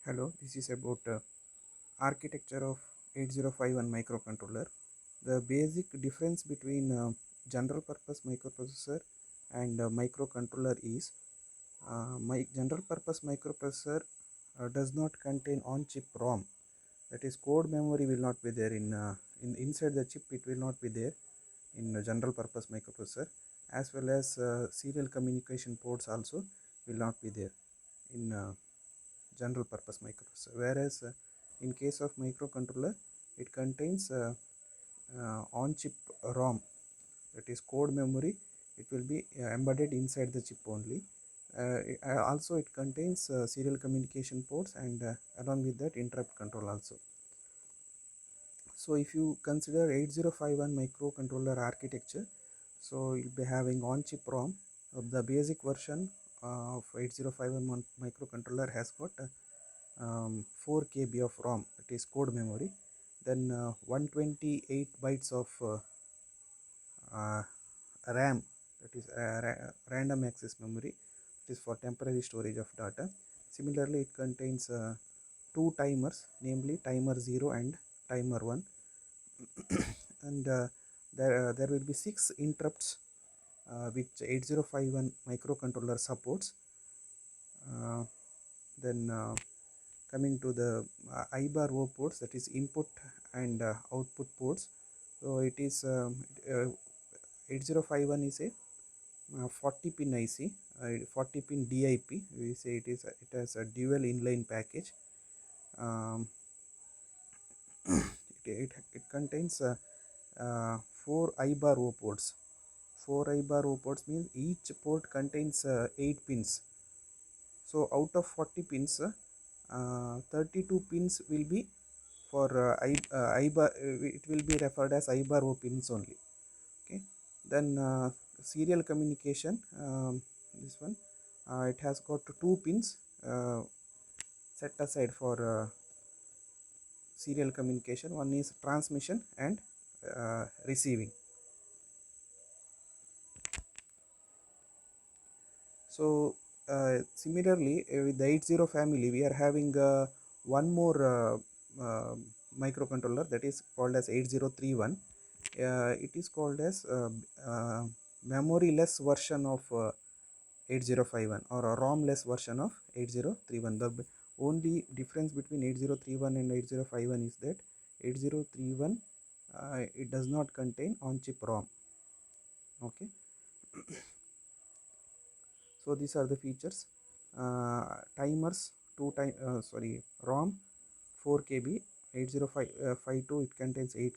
Hello, this is about architecture of 8051 microcontroller. The basic difference between general purpose microprocessor and microcontroller is my general purpose microprocessor does not contain on chip ROM. That is, code memory will not be there in inside the chip. It will not be there in general purpose microprocessor, as well as serial communication ports also will not be there in general purpose microprocessor, whereas in case of microcontroller it contains on chip ROM, that is code memory. It will be embedded inside the chip only. Also it contains serial communication ports, and along with that interrupt control also. So if you consider 8051 microcontroller architecture, so you'll be having on chip ROM. The basic version of 8051 microcontroller has got 4 KB of ROM, that is code memory, then 128 bytes of RAM, that is random access memory, that is for temporary storage of data. Similarly, it contains two timers, namely timer 0 and timer 1, and there will be 6 interrupts which 8051 microcontroller supports. Then coming to the I bar O ports, that is input and output ports. So it is 8051 is a 40 pin IC, 40 pin DIP. We say it has a dual inline package. It contains 4 I bar O ports. 4 I bar O ports means each port contains 8 pins. So out of 40 pins, 32 pins will be for I bar. It will be referred as I bar O pins only. Okay. Then serial communication. This one, it has got 2 pins set aside for serial communication. One is transmission and receiving. So similarly, with the 80 family, we are having one more microcontroller, that is called as 8031. It is called as memory less version of 8051, or a ROM less version of 8031. The only difference between 8031 and 8051 is that 8031 it does not contain on chip ROM. Okay. So these are the features. Timers, ROM 4 KB, 8052 it contains 8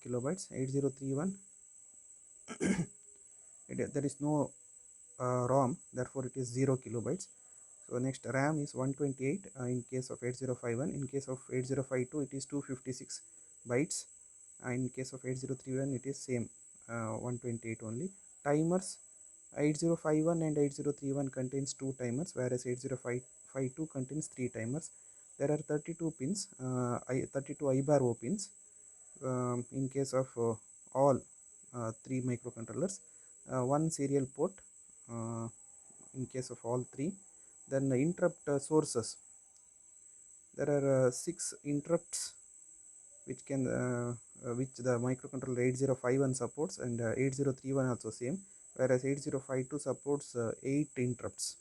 kilobytes. 8031 there is no ROM, therefore it is 0 kilobytes. So next, RAM is 128 in case of 8051. In case of 8052 it is 256 bytes. In case of 8031 it is same 128 only. Timers, 8051 and 8031 contains 2 timers, whereas 8052 contains 3 timers. There are 32 pins, 32 I bar O pins in case of all 3 microcontrollers. One serial port in case of all 3. Then the interrupt sources. There are 6 interrupts which which the microcontroller 8051 supports, and 8031 also same, whereas 8052 supports 8 interrupts.